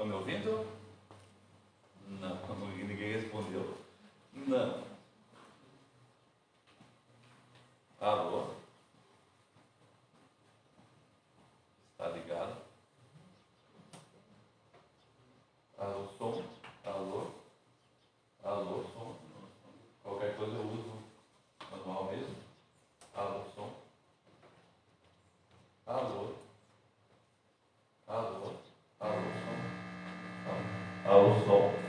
Estão me ouvindo? Não, ninguém respondeu. Não. Alô? Está ligado? Alô, som? Alô? Alô, som? Qualquer coisa eu uso manual mesmo. Alô, som? Alô? Alô? Alô, som? Alô, som?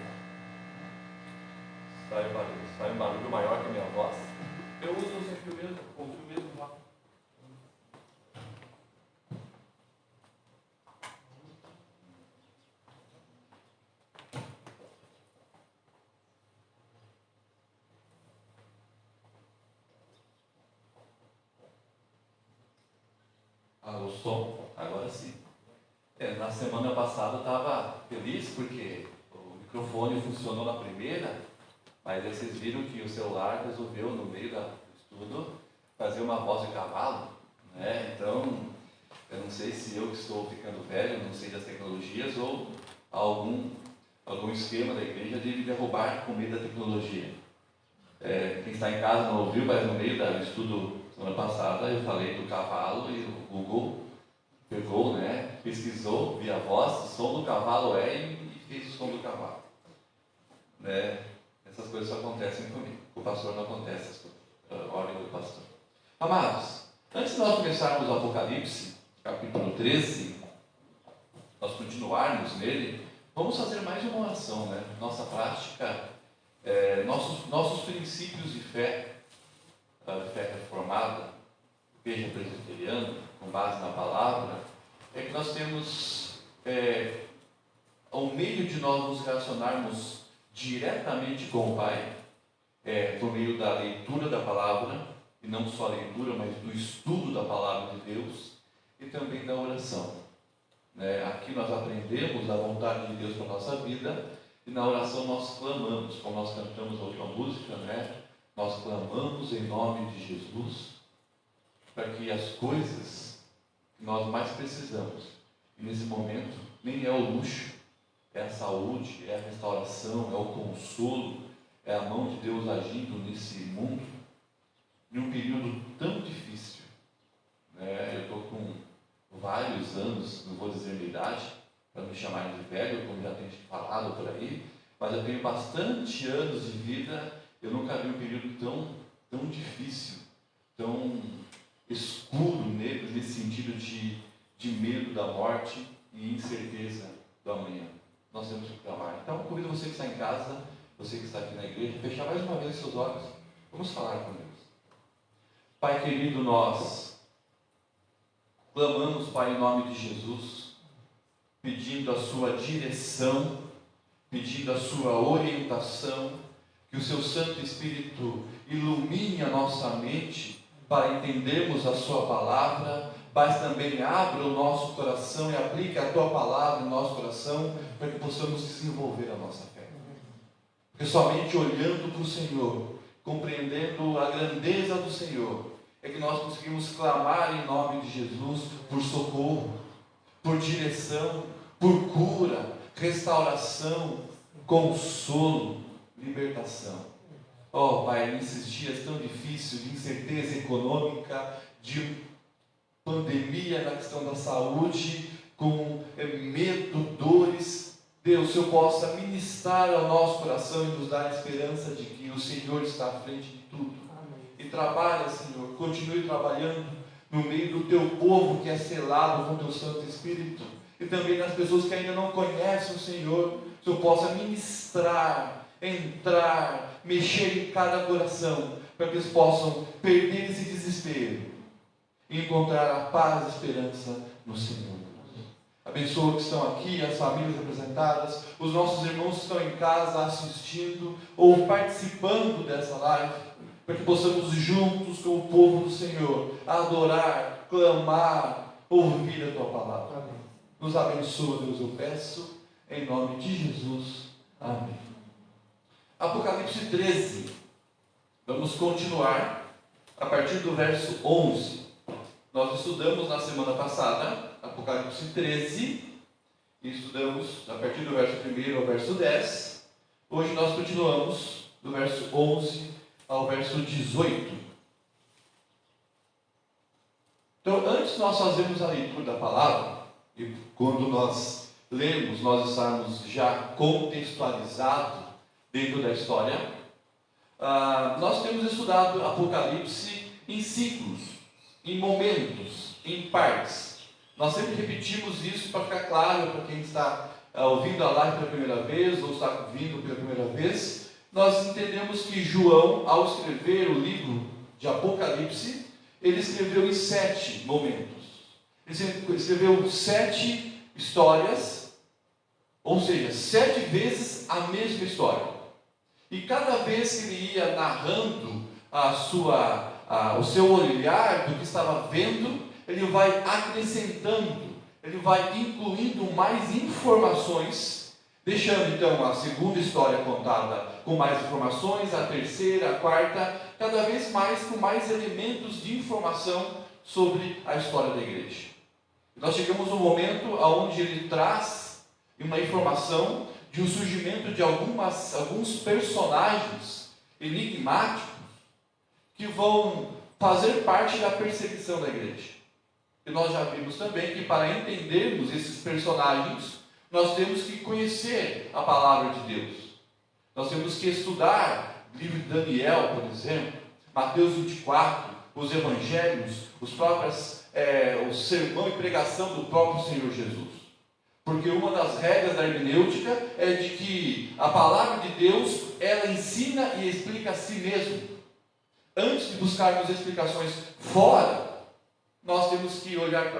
Sai um barulho maior que a minha voz. Eu uso sempre o mesmo, confio mesmo lá. Alô, som? Agora sim. Na semana passada eu estava feliz porque o microfone funcionou na primeira, mas aí vocês viram que o celular resolveu, no meio do estudo, fazer uma voz de cavalo, né? Então, eu não sei se eu que estou ficando velho, não sei das tecnologias, ou algum esquema da igreja de me derrubar com medo da tecnologia. Quem está em casa não ouviu, mas no meio do estudo semana passada eu falei do cavalo e o Google pegou, né, pesquisou, via voz, o som do cavalo e fez o som do cavalo. Né? Essas coisas só acontecem comigo. Com o pastor não acontece essas coisas. A ordem do pastor. Amados, antes de nós começarmos o Apocalipse, capítulo 13, nós continuarmos nele, vamos fazer mais uma oração, né? Nossa prática, nossos princípios de fé reformada, igreja presbiteriana, com base na palavra, é que nós temos, ao meio de nós nos relacionarmos diretamente com o Pai, por meio da leitura da palavra, e não só a leitura, mas do estudo da palavra de Deus, e também da oração. Aqui nós aprendemos a vontade de Deus para a nossa vida, e na oração nós clamamos, como nós cantamos a última música, nós clamamos em nome de Jesus, para que as coisas que nós mais precisamos, e nesse momento nem é o luxo, é a saúde, é a restauração, é o consolo, é a mão de Deus agindo nesse mundo, em um período tão difícil. Eu estou com vários anos, não vou dizer minha idade, para me chamarem de velho, como já tem falado por aí, mas eu tenho bastante anos de vida, eu nunca vi um período tão difícil, tão escuro nesse sentido de medo da morte e incerteza do amanhã. Nós temos que clamar. Então, convido você que está em casa, você que está aqui na igreja, fechar mais uma vez seus olhos. Vamos falar com Deus. Pai querido, nós clamamos, Pai, em nome de Jesus, pedindo a sua direção, pedindo a sua orientação, que o seu Santo Espírito ilumine a nossa mente para entendermos a sua palavra, mas também abra o nosso coração e aplique a tua palavra no nosso coração, para que possamos desenvolver a nossa fé. Porque somente olhando para o Senhor, compreendendo a grandeza do Senhor, é que nós conseguimos clamar em nome de Jesus por socorro, por direção, por cura, restauração, consolo, libertação. Pai, nesses dias tão difíceis, de incerteza econômica, de pandemia na questão da saúde, com medo, dores, Deus, o Senhor possa ministrar ao nosso coração e nos dar a esperança de que o Senhor está à frente de tudo. Amém. E trabalha, Senhor, continue trabalhando no meio do teu povo que é selado com o teu Santo Espírito, e também nas pessoas que ainda não conhecem o Senhor, o Senhor possa ministrar, entrar, mexer em cada coração, para que eles possam perder esse desespero e encontrar a paz e a esperança no Senhor. Abençoa que estão aqui, as famílias representadas, os nossos irmãos que estão em casa assistindo ou participando dessa live, para que possamos juntos com o povo do Senhor adorar, clamar, ouvir a tua palavra. Amém. Nos abençoa, Deus, eu peço, em nome de Jesus. Amém. Apocalipse 13. Vamos continuar a partir do verso 11. Nós estudamos na semana passada Apocalipse 13 e estudamos a partir do verso 1 ao verso 10. Hoje nós continuamos do verso 11 ao verso 18. Então, antes nós fazermos a leitura da palavra, e quando nós lemos, nós estamos já contextualizados dentro da história, nós temos estudado Apocalipse em ciclos, em momentos, em partes. Nós sempre repetimos isso para ficar claro para quem está ouvindo a live pela primeira vez, ou está vindo pela primeira vez. Nós entendemos que João, ao escrever o livro de Apocalipse, ele escreveu em 7 momentos. Ele escreveu 7 histórias, ou seja, 7 vezes a mesma história. E cada vez que ele ia narrando o seu olhar do que estava vendo, ele vai acrescentando, ele vai incluindo mais informações, deixando então a segunda história contada com mais informações, a terceira, a quarta, cada vez mais com mais elementos de informação sobre a história da igreja. Nós chegamos no momento onde ele traz uma informação de um surgimento de alguns personagens enigmáticos que vão fazer parte da perseguição da igreja. E nós já vimos também que para entendermos esses personagens, nós temos que conhecer a palavra de Deus. Nós temos que estudar o livro de Daniel, por exemplo, Mateus 24, os evangelhos, o sermão e pregação do próprio Senhor Jesus. Porque uma das regras da hermenêutica é de que a palavra de Deus, ela ensina e explica a si mesmo. Antes de buscarmos explicações fora, nós temos que olhar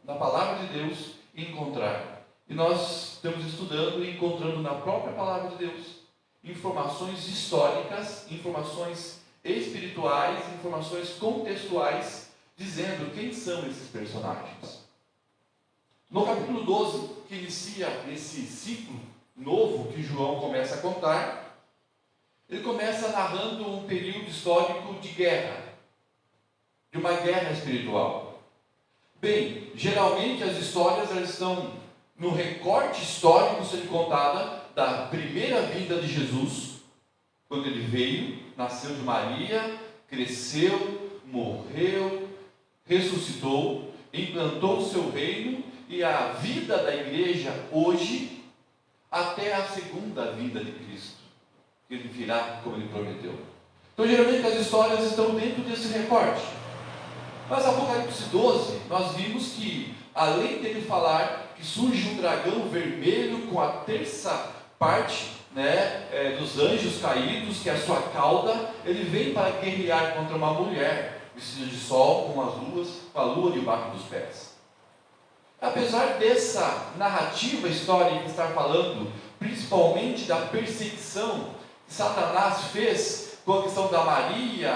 na palavra de Deus e encontrar. E nós estamos estudando e encontrando na própria palavra de Deus informações históricas, informações espirituais, informações contextuais, dizendo quem são esses personagens. No capítulo 12, que inicia esse ciclo novo que João começa a contar, ele começa narrando um período histórico de guerra, de uma guerra espiritual. Bem, geralmente as histórias elas estão no recorte histórico sendo contada da primeira vinda de Jesus, quando ele veio, nasceu de Maria, cresceu, morreu, ressuscitou, implantou o seu reino, e a vida da igreja hoje, até a segunda vinda de Cristo, que ele virá como ele prometeu. Então, geralmente as histórias estão dentro desse recorte. Mas Apocalipse 12, nós vimos que, além dele falar que surge um dragão vermelho com a terça parte dos anjos caídos, que é a sua cauda, ele vem para guerrear contra uma mulher vestida de sol, com a lua debaixo dos pés. Apesar dessa narrativa histórica estar falando principalmente da perseguição que Satanás fez com a questão da Maria,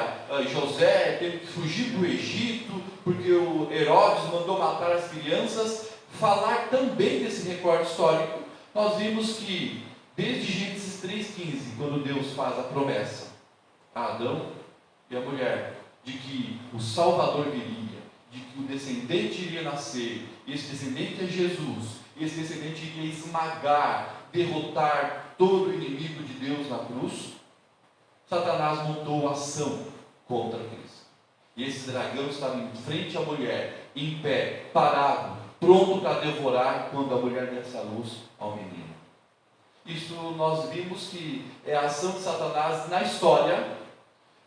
José teve que fugir do Egito porque o Herodes mandou matar as crianças, falar também desse recorte histórico, nós vimos que desde Gênesis 3,15, quando Deus faz a promessa a Adão e a mulher de que o Salvador viria, de que o descendente iria nascer, e esse descendente é Jesus, e esse descendente iria esmagar, derrotar todo o inimigo de Deus na cruz, Satanás montou ação contra Cristo. E esse dragão estava em frente à mulher, em pé, parado, pronto para devorar quando a mulher desse a luz ao menino. Isso nós vimos que é a ação de Satanás na história,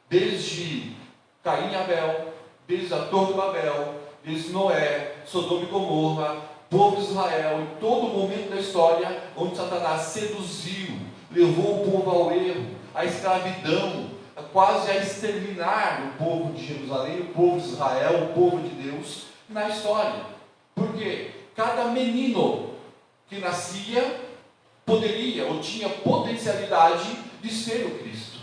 desde Caim e Abel, desde a Torre de Babel, desde Noé, Sodoma e Gomorra, povo de Israel, em todo momento da história, onde Satanás seduziu, levou o povo ao erro, à escravidão, quase a exterminar o povo de Jerusalém, o povo de Israel, o povo de Deus, na história. Porque cada menino que nascia poderia ou tinha potencialidade de ser o Cristo.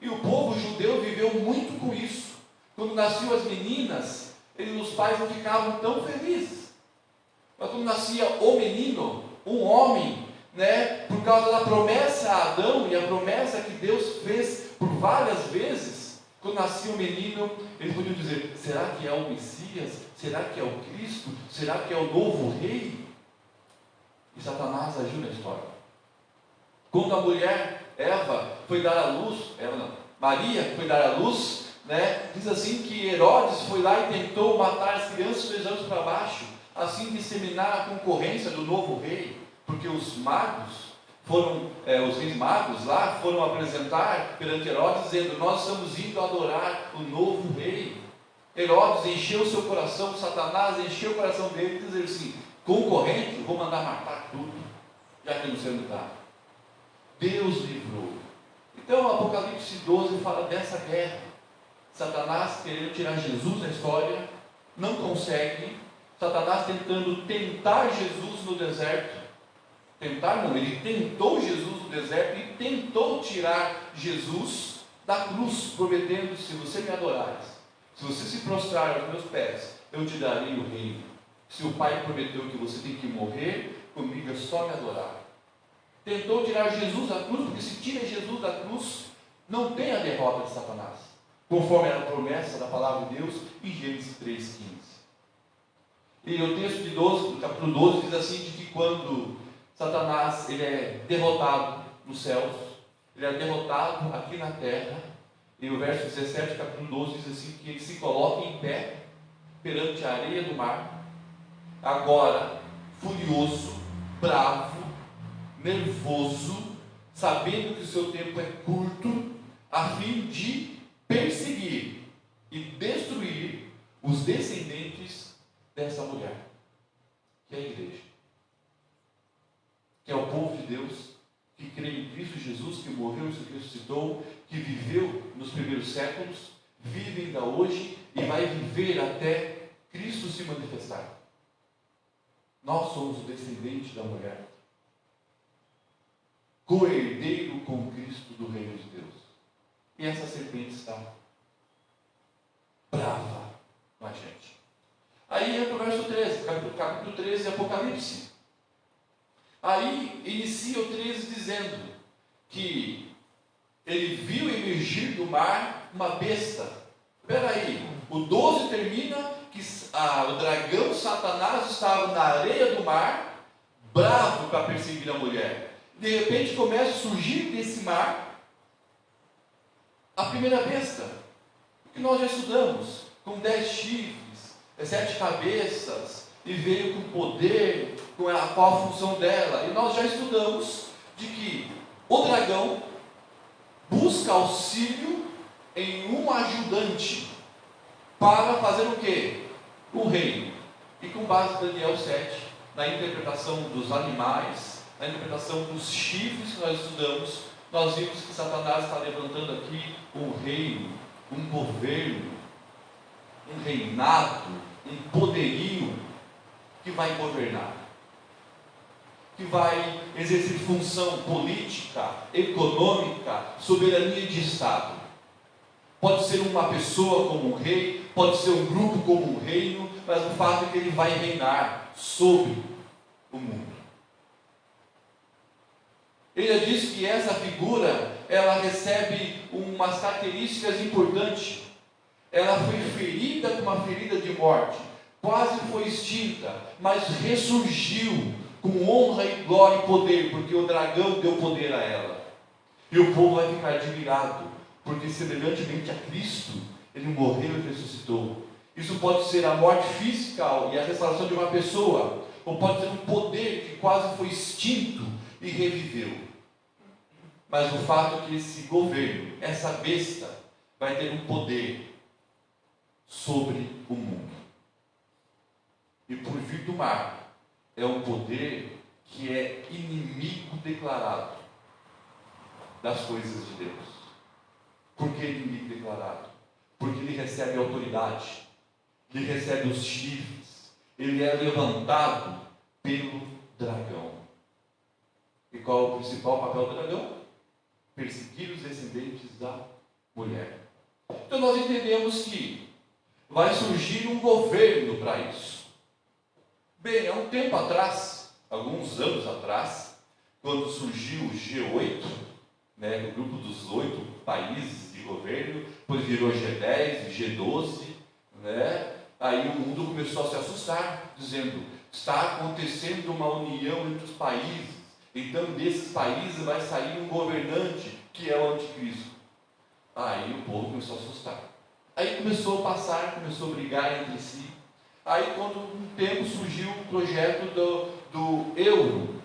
E o povo judeu viveu muito com isso. Quando nasciam as meninas, os pais não ficavam tão felizes. Mas quando nascia o menino, um homem, por causa da promessa a Adão e a promessa que Deus fez por várias vezes, quando nascia o menino, eles podiam dizer: será que é o Messias? Será que é o Cristo? Será que é o novo rei? Satanás agiu na história. Quando a mulher, Eva, foi dar à luz, Maria foi dar à luz, diz assim que Herodes foi lá e tentou matar as crianças, fez anos para baixo, assim disseminar a concorrência do novo rei, porque os magos os reis magos lá foram apresentar perante Herodes, dizendo: nós estamos indo adorar o novo rei. Herodes encheu o seu coração, Satanás encheu o coração dele, dizer assim: concorrente, vou mandar matar tudo, já que não sei onde está. Deus livrou. Então Apocalipse 12 fala dessa guerra. Satanás querendo tirar Jesus da história, não consegue. Satanás tentando tentar Jesus no deserto. Tentar não, ele tentou Jesus no deserto e tentou tirar Jesus da cruz, prometendo: se você me adorares, se você se prostrar aos meus pés, eu te darei o reino. Se o Pai prometeu que você tem que morrer, comigo é só me adorar. Tentou tirar Jesus da cruz, porque se tira Jesus da cruz, não tem a derrota de Satanás, conforme era a promessa da palavra de Deus em Gênesis 3,15. E o texto do capítulo 12 diz assim, de que quando Satanás ele é derrotado nos céus, ele é derrotado aqui na terra, e o verso 17 do capítulo 12 diz assim, que ele se coloca em pé perante a areia do mar, agora furioso, bravo, nervoso, sabendo que o seu tempo é curto, a fim de perseguir e destruir os descendentes dessa mulher, que é a igreja, que é o povo de Deus, que crê em Cristo Jesus, que morreu e se ressuscitou, que viveu nos primeiros séculos, vive ainda hoje e vai viver até Cristo se manifestar. Nós somos o descendente da mulher, co-herdeiro com Cristo do reino de Deus. E essa serpente está brava com a gente. Aí entra o verso 13, capítulo 13 de Apocalipse. Aí inicia o 13 dizendo que ele viu emergir do mar uma besta. Espera aí, o 12 termina que o dragão Satanás estava na areia do mar, bravo para perseguir a mulher. De repente começa a surgir desse mar a primeira besta, que nós já estudamos, com 10 chifres, 7 cabeças, e veio com poder, com qual a função dela. E nós já estudamos de que o dragão busca auxílio em um ajudante para fazer o quê? O reino. E com base em Daniel 7, na interpretação dos animais, na interpretação dos chifres que nós estudamos, nós vimos que Satanás está levantando aqui um reino, um governo, um reinado, um poderio que vai governar, que vai exercer função política, econômica, soberania de Estado. Pode ser uma pessoa como um rei, pode ser um grupo como um reino, mas o fato é que ele vai reinar sobre o mundo. Ele diz que essa figura, ela recebe umas características importantes. Ela foi ferida com uma ferida de morte, quase foi extinta, mas ressurgiu com honra e glória e poder, porque o dragão deu poder a ela. E o povo vai ficar admirado, porque semelhantemente a Cristo, ele morreu e ressuscitou. Isso pode ser a morte física e a restauração de uma pessoa, ou pode ser um poder que quase foi extinto e reviveu. Mas o fato é que esse governo, essa besta, vai ter um poder sobre o mundo. E por vir do mar, é um poder que é inimigo declarado das coisas de Deus. Por que inimigo declarado? Porque ele recebe autoridade, ele recebe os chifres, ele é levantado pelo dragão. E qual é o principal papel do dragão? Perseguir os descendentes da mulher. Então nós entendemos que vai surgir um governo para isso. Bem, há um tempo atrás, alguns anos atrás, quando surgiu o G8, o grupo dos 8 países de governo, depois virou G10, G12, aí o mundo começou a se assustar, dizendo: está acontecendo uma união entre os países, Então desses países vai sair um governante, que é o anticristo. Aí o povo começou a assustar. Aí começou a passar, começou a brigar entre si. Aí quando um tempo surgiu o projeto do euro,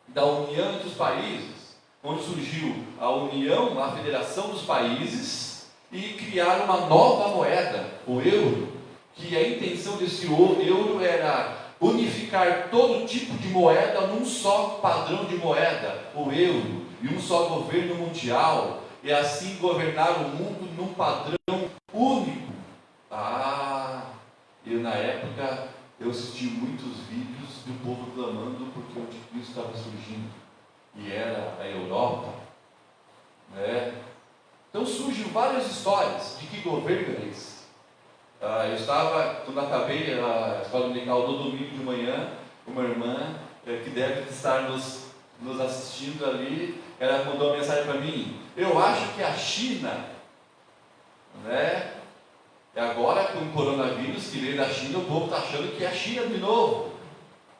da união entre os países, onde surgiu a união, a federação dos países, e criaram uma nova moeda, o euro, que a intenção desse euro era unificar todo tipo de moeda num só padrão de moeda, o euro, e um só governo mundial, e assim governar o mundo num padrão único. Eu na época, eu assisti muitos vídeos do povo clamando porque o anticristo estava surgindo, e era a Europa, né? Então surgem várias histórias de que governo é esse. Eu estava, quando acabei a escola dominical do domingo de manhã, uma irmã que deve estar nos assistindo ali, ela mandou uma mensagem para mim: eu acho que a China, né? E agora com o coronavírus que veio da China, o povo está achando que é a China de novo,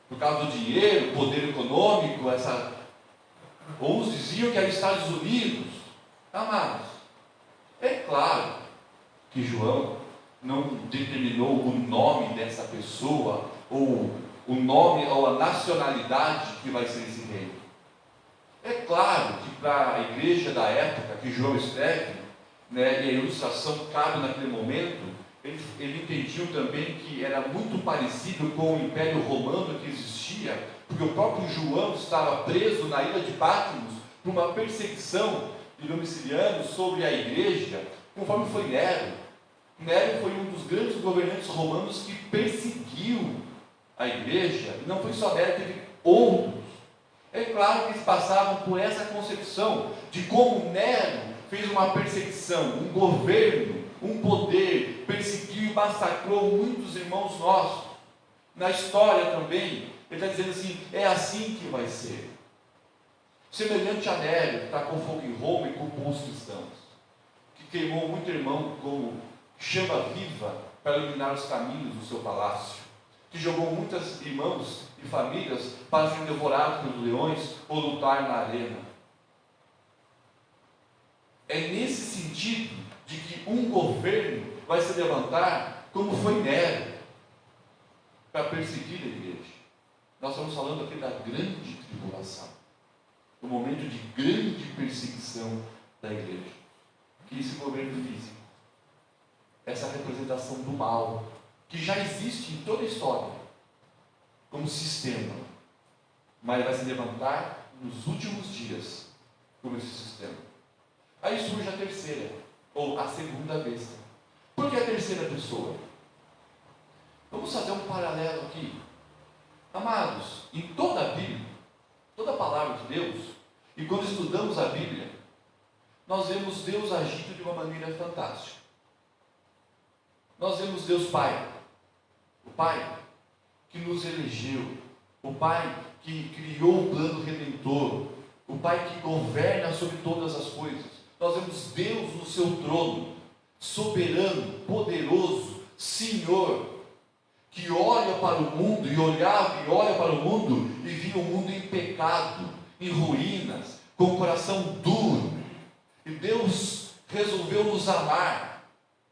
por causa do dinheiro, poder econômico, uns diziam que era os Estados Unidos. Amados, é claro que João não determinou o nome dessa pessoa, ou o nome ou a nacionalidade que vai ser esse reino. É claro que para a igreja da época que João escreve, né, e a ilustração cabe naquele momento, ele entendiam também que era muito parecido com o Império Romano que existia, porque o próprio João estava preso na ilha de Patmos por uma perseguição de domicilianos sobre a igreja, conforme foi Nero. Nero foi um dos grandes governantes romanos que perseguiu a igreja, e não foi só Nero, teve outros. É claro que eles passavam por essa concepção de como Nero fez uma perseguição, um governo, um poder, perseguiu e massacrou muitos irmãos nossos. Na história também, ele está dizendo assim: é assim que vai ser. Semelhante a Nero, que está com fogo em Roma e culpou os cristãos, que queimou muito irmão como chama viva para iluminar os caminhos do seu palácio, que jogou muitos irmãos e famílias para serem devorados pelos leões ou lutar na arena. É nesse sentido de que um governo vai se levantar, como foi Nero, para perseguir a igreja. Nós estamos falando aqui da grande tribulação, o momento de grande perseguição da igreja, que esse governo físico, essa representação do mal, que já existe em toda a história, como sistema, mas vai se levantar nos últimos dias, como esse sistema. Aí surge a terceira, ou a segunda besta. Por que a terceira pessoa? Vamos fazer um paralelo aqui. Amados, em toda a Bíblia, toda a palavra de Deus, e quando estudamos a Bíblia, nós vemos Deus agindo de uma maneira fantástica. Nós vemos Deus Pai, o Pai que nos elegeu, o Pai que criou o plano redentor, o Pai que governa sobre todas as coisas. Nós vemos Deus no seu trono, soberano, poderoso, Senhor, que olha para o mundo e olhava e olha para o mundo e via o mundo em pecado, em ruínas, com o coração duro. E Deus resolveu nos amar.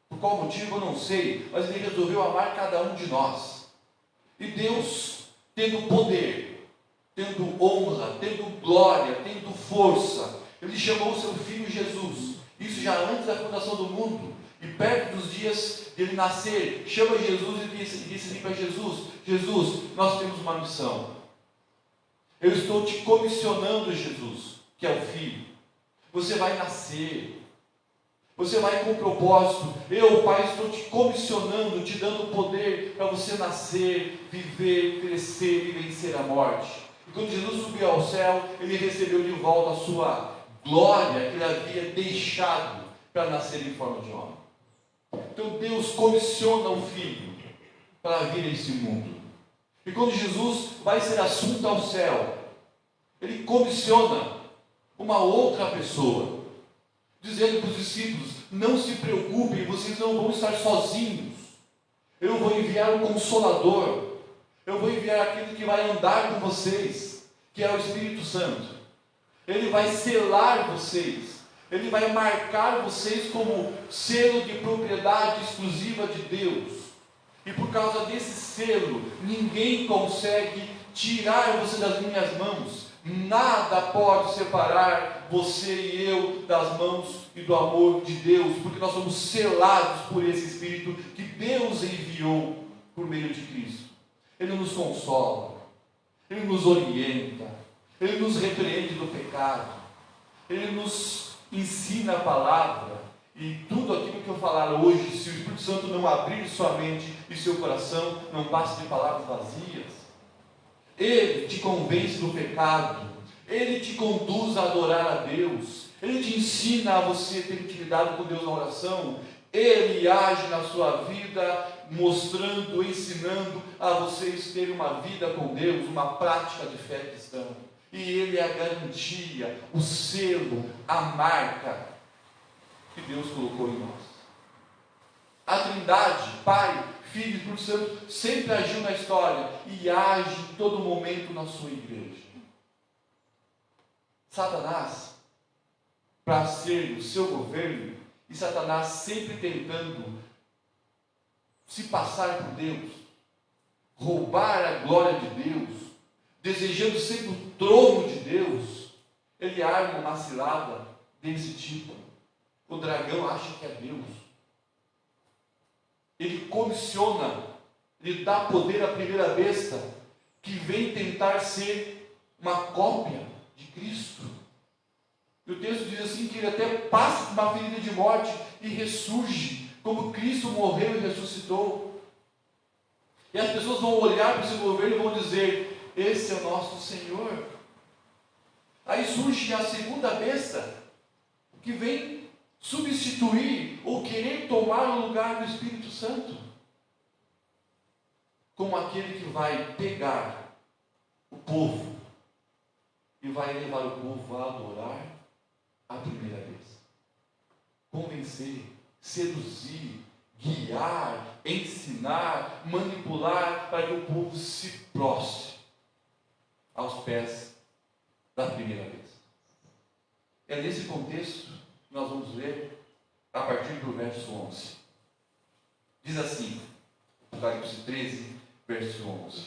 Por qual motivo eu não sei, mas Ele resolveu amar cada um de nós. E Deus, tendo poder, tendo honra, tendo glória, tendo força, Ele chamou o seu Filho Jesus, isso já antes da fundação do mundo, e perto dos dias dele nascer, chama Jesus e disse assim para Jesus: Jesus, nós temos uma missão. Eu estou te comissionando, Jesus, que é o Filho. Você vai nascer. Você vai com propósito. Eu, Pai, estou te comissionando, te dando poder para você nascer, viver, crescer e vencer a morte. E quando Jesus subiu ao céu, Ele recebeu de volta a sua glória que Ele havia deixado para nascer em forma de homem. Então Deus comissiona o Filho para vir a esse mundo. E quando Jesus vai ser assunto ao céu, Ele comissiona uma outra pessoa, dizendo para os discípulos: não se preocupem, vocês não vão estar sozinhos. Eu vou enviar um Consolador. Eu vou enviar aquele que vai andar com vocês. que é o Espírito Santo. Ele vai selar vocês. Ele vai marcar vocês como selo de propriedade exclusiva de Deus. E por causa desse selo, ninguém consegue tirar você das minhas mãos. Nada pode separar você e eu das mãos e do amor de Deus, porque nós somos selados por esse Espírito que Deus enviou por meio de Cristo. Ele nos consola, Ele nos orienta, Ele nos repreende do pecado, Ele nos ensina a palavra. E tudo aquilo que eu falar hoje, se o Espírito Santo não abrir sua mente e seu coração, não passe de palavras vazias. Ele te convence do pecado, Ele te conduz a adorar a Deus, Ele te ensina a você ter intimidade com Deus na oração, Ele age na sua vida, mostrando, ensinando a vocês terem uma vida com Deus, uma prática de fé cristã. E Ele é a garantia, o selo, a marca que Deus colocou em nós. A Trindade, Pai, Filho e Espírito Santo, sempre agiu na história e age em todo momento na sua igreja. Satanás, para ser o seu governo, e Satanás sempre tentando se passar por Deus, roubar a glória de Deus, desejando sempre o trono de Deus, ele arma uma cilada desse tipo. O dragão acha que é Deus. Ele comissiona, ele dá poder à primeira besta, que vem tentar ser uma cópia de Cristo. E o texto diz assim, que ele até passa por uma ferida de morte e ressurge, como Cristo morreu e ressuscitou. E as pessoas vão olhar para esse governo e vão dizer, esse é o nosso Senhor. Aí surge a segunda besta, que vem substituir ou querer tomar o lugar do Espírito Santo, como aquele que vai pegar o povo e vai levar o povo a adorar a primeira vez, convencer, seduzir, guiar, ensinar, manipular, para que o povo se prostre aos pés da primeira vez. É nesse contexto que nós vamos ler a partir do verso 11. Diz assim, Apocalipse 13, verso 11.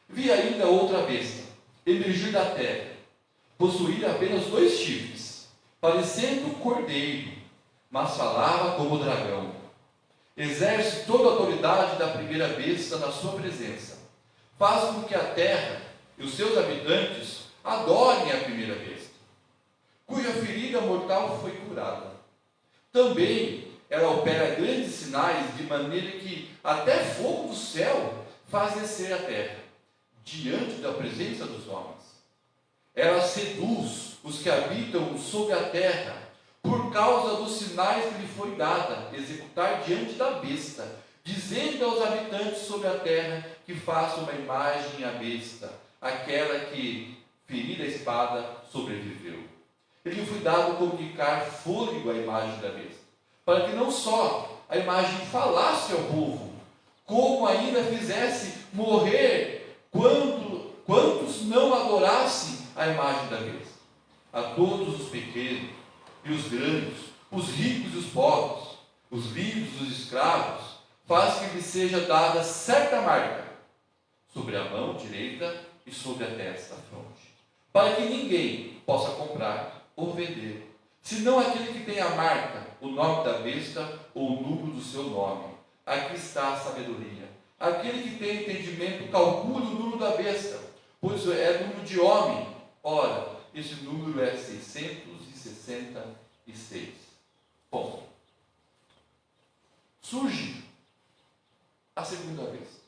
Vi ainda outra besta, emergir da terra, possuía apenas 2 chifres, parecendo um cordeiro, mas falava como dragão. Exerce toda a autoridade da primeira besta na sua presença. Faz com que a terra e os seus habitantes adorem a primeira besta, cuja ferida mortal foi curada. Também ela opera grandes sinais, de maneira que até fogo do céu faz descer a terra, diante da presença dos homens. Ela seduz os que habitam sobre a terra, por causa dos sinais que lhe foi dada executar diante da besta, dizendo aos habitantes sobre a terra que façam uma imagem à besta, aquela que, ferida a espada, sobreviveu. Ele foi dado comunicar fôlego à imagem da besta, para que não só a imagem falasse ao povo, como ainda fizesse morrer quantos não adorassem a imagem da besta. A todos os pequenos e os grandes, os ricos e os pobres, os livres e os escravos, faz que lhe seja dada certa marca sobre a mão direita e sobre a testa, a fronte, para que ninguém possa comprar ou vender, senão aquele que tem a marca, o nome da besta ou o número do seu nome. Aqui está a sabedoria. Aquele que tem entendimento, calcule o número da besta, pois é número de homem. Ora, esse número é 666. Bom, surge a segunda vez.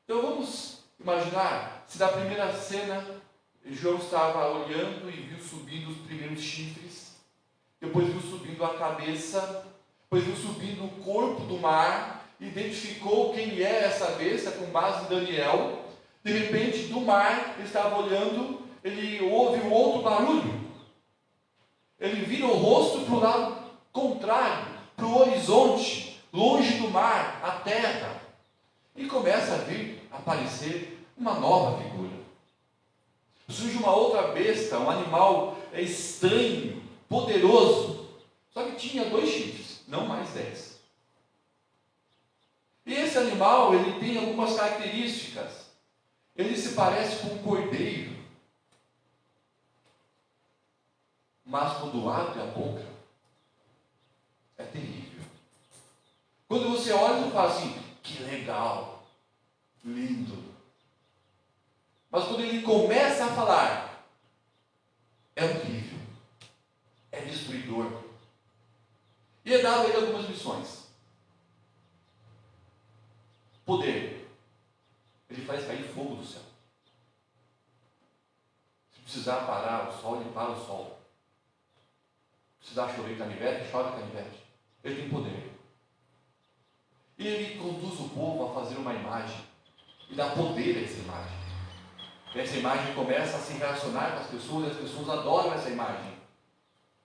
Então vamos imaginar, se na primeira cena João estava olhando e viu subindo os primeiros chifres, depois viu subindo a cabeça, depois viu subindo o corpo do mar, identificou quem é essa besta com base em Daniel. De repente, do mar, ele estava olhando, ele ouve um outro barulho. Ele vira o rosto para o lado contrário, para o horizonte, longe do mar, a terra, e começa a aparecer uma nova figura. Surge uma outra besta, um animal estranho, poderoso, só que tinha 2 chifres, não mais 10. E esse animal, ele tem algumas características. Ele se parece com um cordeiro, mas quando abre a boca, é terrível. Quando você olha e fala assim, que legal, lindo. Mas quando ele começa a falar, é horrível, é destruidor. E é dado a ele algumas missões. Poder. Ele faz cair fogo do céu. Se precisar parar o sol, ele para o sol. Se precisar chover canivete, chove canivete. Ele tem poder. E ele conduz o povo a fazer uma imagem. E dá poder a essa imagem. E essa imagem começa a se relacionar com as pessoas, e as pessoas adoram essa imagem.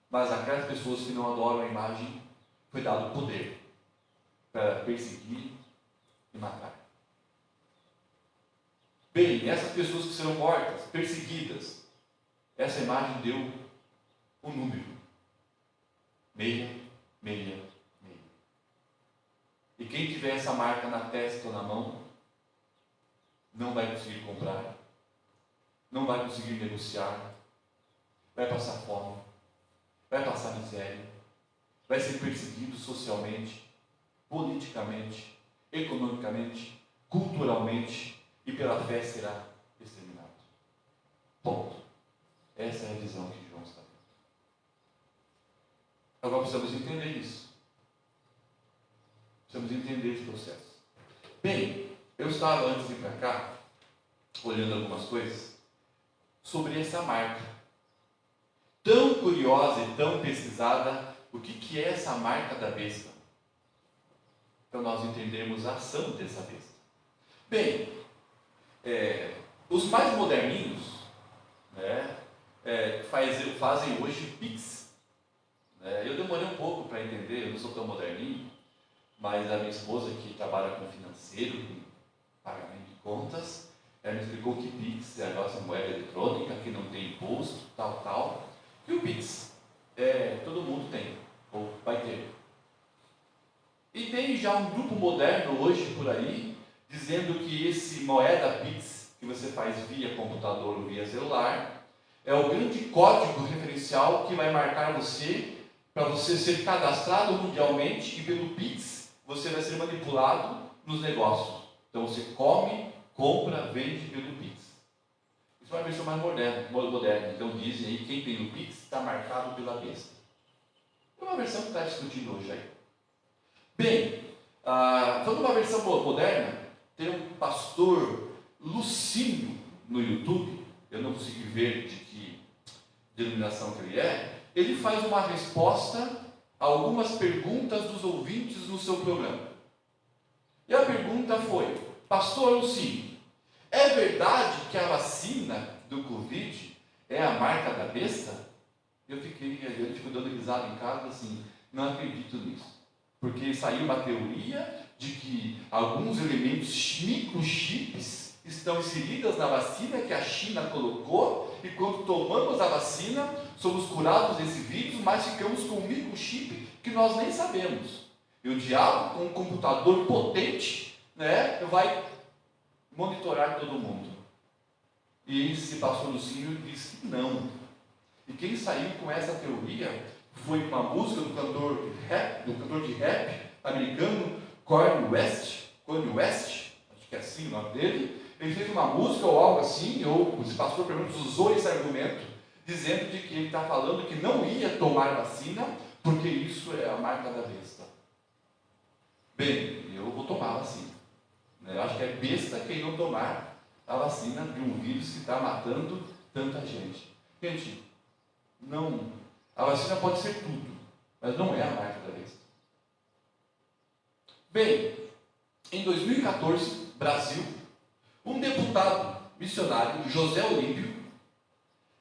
Mas aquelas pessoas que não adoram a imagem, foi dado poder para perseguir e matar. Bem, essas pessoas que serão mortas, perseguidas, essa imagem deu um número. 666. E quem tiver essa marca na testa ou na mão, não vai conseguir comprar, não vai conseguir negociar, vai passar fome, vai passar miséria, vai ser perseguido socialmente, politicamente, economicamente, culturalmente, e pela fé será exterminado. Ponto. Essa é a visão que João está tendo. Agora precisamos entender isso. Precisamos entender esse processo. Bem, eu estava antes de ir para cá, olhando algumas coisas, sobre essa marca. Tão curiosa e tão pesquisada, o que é essa marca da besta? Então nós entendemos a ação dessa besta. Bem, os mais moderninhos, né, fazem hoje Pix. Eu demorei um pouco para entender, eu não sou tão moderninho, mas a minha esposa, que trabalha com financeiro, com pagamento de contas, ela me explicou que Pix é a nossa moeda eletrônica, que não tem imposto, tal. E o Pix, todo mundo tem, ou vai ter. E tem já um grupo moderno hoje por aí, dizendo que esse moeda Pix, que você faz via computador ou via celular, é o grande código referencial que vai marcar você, para você ser cadastrado mundialmente, e pelo Pix você vai ser manipulado nos negócios. Então você come, compra, vende pelo Pix. Isso é uma versão mais moderna. Então dizem aí que quem tem o Pix está marcado pela besta. É uma versão que está discutindo hoje aí. Bem, vamos uma versão moderna. Tem um pastor Lucinho no YouTube, eu não consegui ver de que denominação que ele é. Ele faz uma resposta a algumas perguntas dos ouvintes no seu programa. E a pergunta foi: Pastor Lucinho, é verdade que a vacina do Covid é a marca da besta? Ele ficou dando risada em casa assim, não acredito nisso. Porque saiu uma teoria de que alguns elementos microchips estão inseridos na vacina que a China colocou, e quando tomamos a vacina, somos curados desse vírus, mas ficamos com um microchip que nós nem sabemos. E o diabo, com um computador potente, vai monitorar todo mundo. E esse pastor Lucinho disse que não. E quem saiu com essa teoria foi uma música do cantor de rap americano, Kanye West, acho que é assim o nome dele. Ele fez uma música ou algo assim, ou esse pastor pelo menos usou esse argumento, dizendo de que ele está falando que não ia tomar vacina, porque isso é a marca da besta. Bem, eu vou tomar a vacina. Eu acho que é besta quem não tomar a vacina de um vírus que está matando tanta gente. Gente, a vacina pode ser tudo, mas não é a marca da besta. Bem, em 2014, Brasil, um deputado missionário, José Olímpio,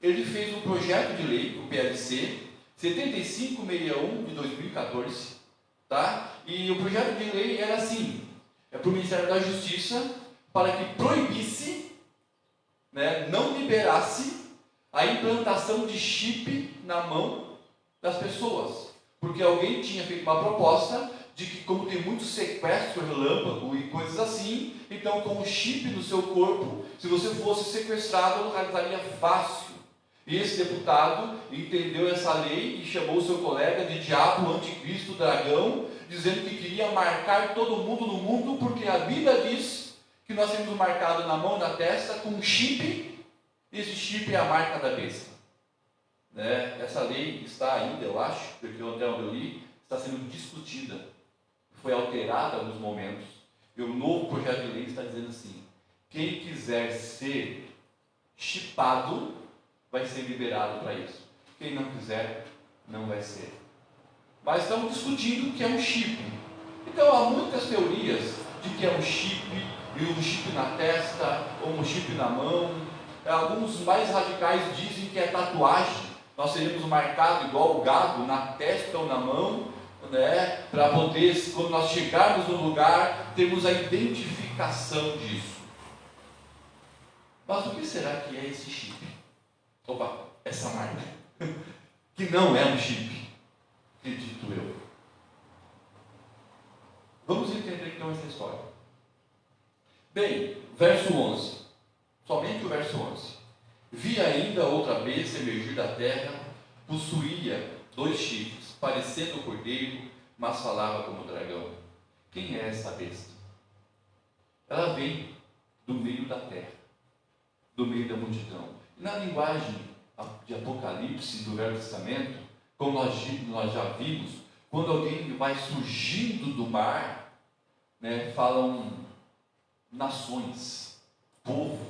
ele fez um projeto de lei, o PLC 7561 de 2014, tá? E o projeto de lei era assim, para o Ministério da Justiça, para que proibisse né, não liberasse a implantação de chip na mão das pessoas, porque alguém tinha feito uma proposta de que, como tem muito sequestro relâmpago e coisas assim, então com o chip no seu corpo, se você fosse sequestrado, localizaria fácil. E esse deputado entendeu essa lei e chamou o seu colega de diabo, anticristo, dragão, dizendo que queria marcar todo mundo no mundo, porque a Bíblia diz que nós temos marcado na mão e na testa com um chip, e esse chip é a marca da besta. Né? Essa lei está ainda, eu acho, porque até onde eu li, está sendo discutida, foi alterada em alguns momentos, e o novo projeto de lei está dizendo assim: quem quiser ser chipado vai ser liberado para isso, quem não quiser, não vai ser. Mas estamos discutindo o que é um chip. Então há muitas teorias de que é um chip, e um chip na testa, ou um chip na mão. Alguns mais radicais dizem que é tatuagem. Nós seremos marcados igual o gado, na testa ou na mão, né, para poder, quando nós chegarmos no lugar, termos a identificação disso. Mas o que será que é esse chip? Opa, essa marca, que não é um chip, acredito eu. Vamos entender então essa história. Bem, verso 11, somente o verso 11. Vi ainda outra besta emergir da terra, possuía 2 chifres, parecendo cordeiro, mas falava como dragão. Quem é essa besta? Ela vem do meio da terra, do meio da multidão. Na linguagem de Apocalipse do Velho Testamento, como nós já vimos, quando alguém vai surgindo do mar, né, falam nações, povo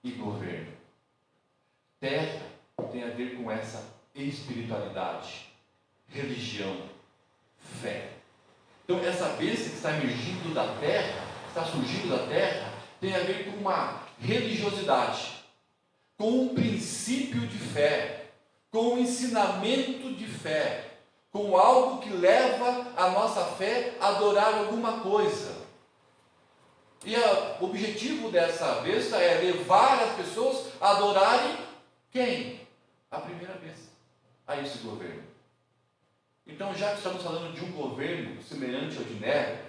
e governo. Terra tem a ver com essa espiritualidade, religião, fé. Então essa besta que está emergindo da terra, está surgindo da terra, tem a ver com uma religiosidade, com um princípio de fé, com um ensinamento de fé, com algo que leva a nossa fé a adorar alguma coisa. E o objetivo dessa besta é levar as pessoas a adorarem quem? A primeira besta, a esse governo. Então, já que estamos falando de um governo semelhante ao de Nero,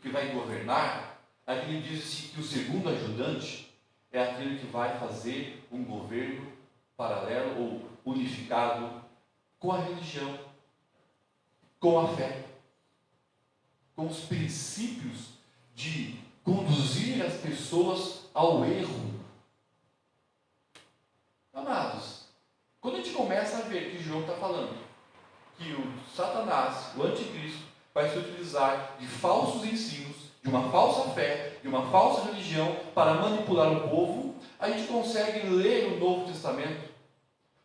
que vai governar, aqui ele diz que o segundo ajudante é aquele que vai fazer um governo paralelo ou unificado com a religião, com a fé, com os princípios de conduzir as pessoas ao erro. Amados, quando a gente começa a ver que João está falando que o Satanás, o anticristo, vai se utilizar de falsos ensinos, de uma falsa fé, de uma falsa religião para manipular o povo, a gente consegue ler o Novo Testamento,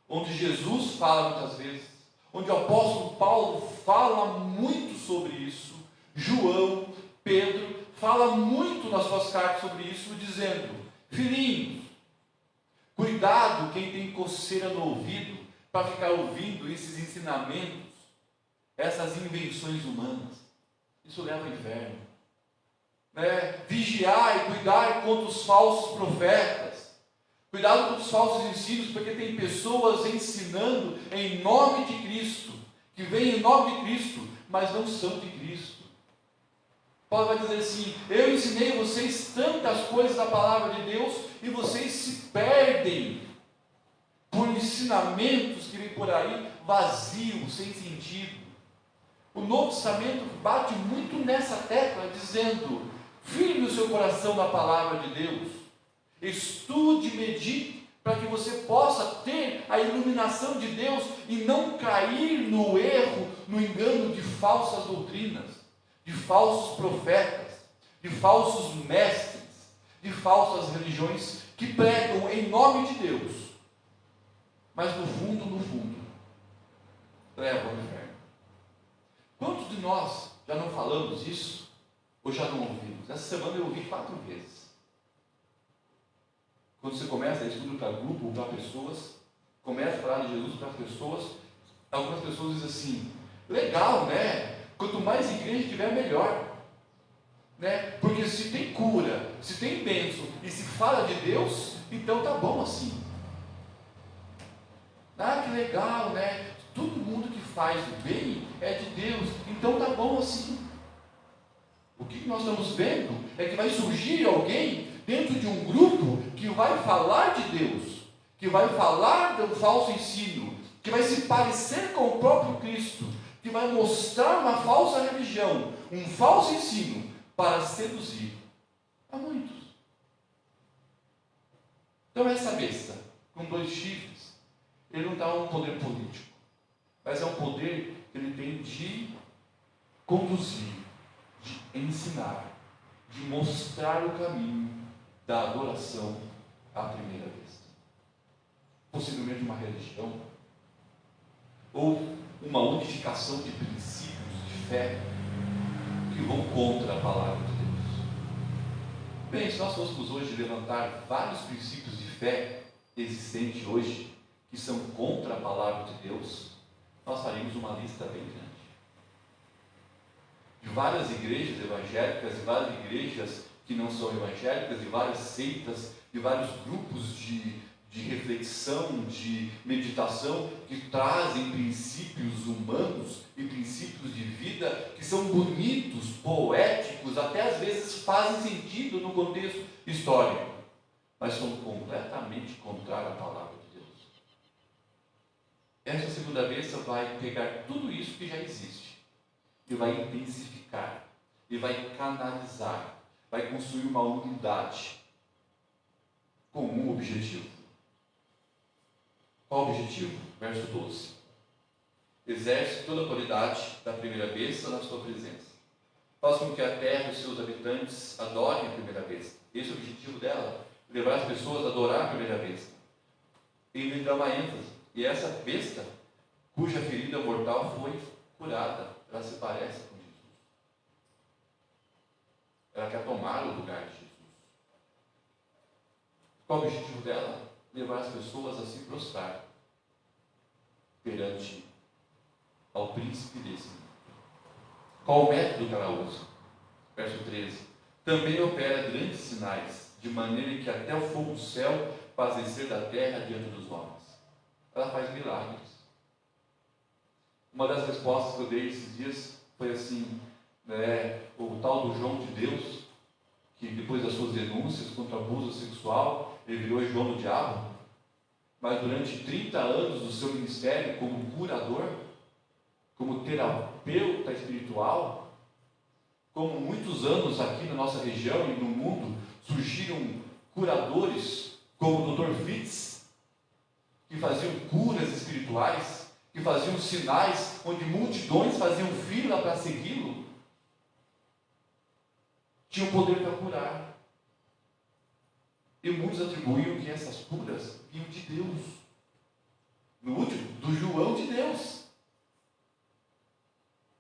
onde Jesus fala muitas vezes, onde o apóstolo Paulo fala muito sobre isso, João, Pedro, fala muito nas suas cartas sobre isso, dizendo: filhinhos, cuidado quem tem coceira no ouvido para ficar ouvindo esses ensinamentos, essas invenções humanas. Isso leva ao inferno. Vigiar e cuidar contra os falsos profetas. Cuidado com os falsos ensinos, porque tem pessoas ensinando em nome de Cristo, que vêm em nome de Cristo, mas não são de Cristo. Paulo vai dizer assim: eu ensinei vocês tantas coisas da palavra de Deus e vocês se perdem por ensinamentos que vêm por aí vazios, sem sentido. O Novo Testamento bate muito nessa tecla, dizendo: firme o seu coração na palavra de Deus, estude, medite, para que você possa ter a iluminação de Deus e não cair no erro, no engano de falsas doutrinas, de falsos profetas, de falsos mestres, de falsas religiões que pregam em nome de Deus, mas no fundo, levam ao inferno. Quantos de nós já não falamos isso, ou já não ouvimos? Essa semana eu ouvi 4 vezes. Quando você começa a estudo para grupo ou para pessoas, começa a falar de Jesus para as pessoas, algumas pessoas dizem assim: legal, né? Quanto mais igreja tiver, melhor. Porque se tem cura, se tem bênção e se fala de Deus, então tá bom assim. Ah, que legal, né? Todo mundo que faz o bem é de Deus, então tá bom assim. O que nós estamos vendo é que vai surgir alguém dentro de um grupo que vai falar de Deus, que vai falar do falso ensino, que vai se parecer com o próprio Cristo, que vai mostrar uma falsa religião, um falso ensino, para seduzir a muitos. Então essa besta, com 2 chifres, ele não dá um poder político, mas é um poder que ele tem de conduzir, de ensinar, de mostrar o caminho da adoração à primeira besta. Possivelmente uma religião, ou uma unificação de princípios de fé que vão contra a palavra de Deus. Bem, se nós fôssemos hoje levantar vários princípios de fé existentes hoje, que são contra a palavra de Deus, nós faríamos uma lista bem grande. De várias igrejas evangélicas, de várias igrejas que não são evangélicas, de várias seitas, de vários grupos de reflexão, de meditação, que trazem princípios humanos e princípios de vida que são bonitos, poéticos, até às vezes fazem sentido no contexto histórico, mas são completamente contrários à palavra de Deus. Essa segunda besta vai pegar tudo isso que já existe e vai intensificar, e vai canalizar, vai construir uma unidade com um objetivo. Qual o objetivo? Verso 12. Exerce toda a autoridade da primeira besta na sua presença. Faz com que a terra e os seus habitantes adorem a primeira besta. Esse é o objetivo dela, levar as pessoas a adorar a primeira besta. E ele dá uma ênfase. E essa besta, cuja ferida mortal foi curada, ela se parece com Jesus. Ela quer tomar o lugar de Jesus. Qual o objetivo dela? Levar as pessoas a se prostrar perante ao príncipe desse mundo. Qual o método que ela usa? Verso 13. Também opera grandes sinais, de maneira que até o fogo do céu faz descer da terra diante dos homens. Ela faz milagres. Uma das respostas que eu dei esses dias foi assim, o tal do João de Deus, que depois das suas denúncias contra abuso sexual, ele virou João do diabo, mas durante 30 anos do seu ministério como curador, como terapeuta espiritual, como muitos anos aqui na nossa região e no mundo surgiram curadores como o Dr. Fitz, que faziam curas espirituais, que faziam sinais onde multidões faziam fila para segui-lo, tinham poder para curar. E muitos atribuíam que essas curas vinham de Deus. No último, do João de Deus.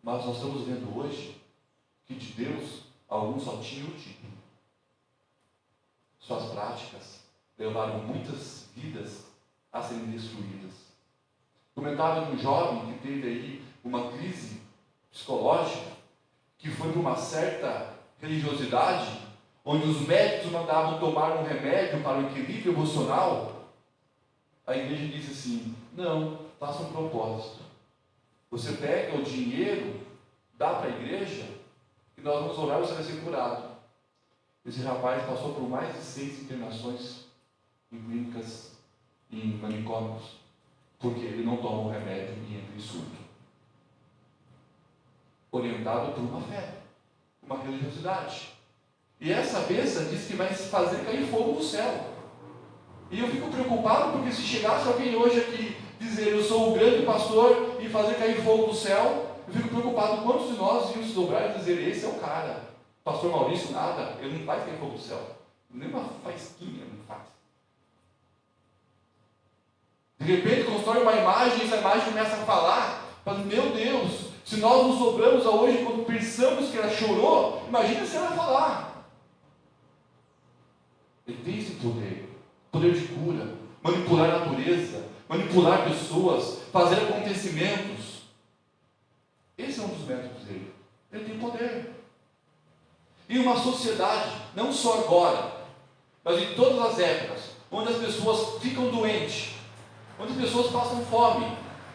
Mas nós estamos vendo hoje que de Deus, alguns só tinham o título. Suas práticas levaram muitas vidas a serem destruídas. Comentava de um jovem que teve aí uma crise psicológica, que foi por uma certa religiosidade, onde os médicos mandavam tomar um remédio para o equilíbrio emocional. A igreja disse assim: não, faça um propósito. Você pega o dinheiro, dá para a igreja, e nós vamos orar e você vai ser curado. Esse rapaz passou por mais de 6 internações em clínicas, em manicômios, porque ele não toma o remédio e entra em surto. Orientado por uma fé, uma religiosidade. E essa besta diz que vai fazer cair fogo do céu. E eu fico preocupado porque se chegasse alguém hoje aqui dizer: eu sou o grande pastor, e fazer cair fogo do céu, eu fico preocupado quantos de nós iam se dobrar e dizer: esse é o cara. Pastor Maurício, nada, ele não faz cair fogo do céu. Nem uma faísquinha não faz. De repente constrói uma imagem, e essa imagem começa a falar, mas meu Deus, se nós nos dobramos a hoje quando pensamos que ela chorou, imagina se ela falar. Ele tem esse poder de cura, manipular a natureza, manipular pessoas, fazer acontecimentos. Esse é um dos métodos dele. Ele tem poder. E uma sociedade, não só agora, mas em todas as épocas, onde as pessoas ficam doentes, onde as pessoas passam fome,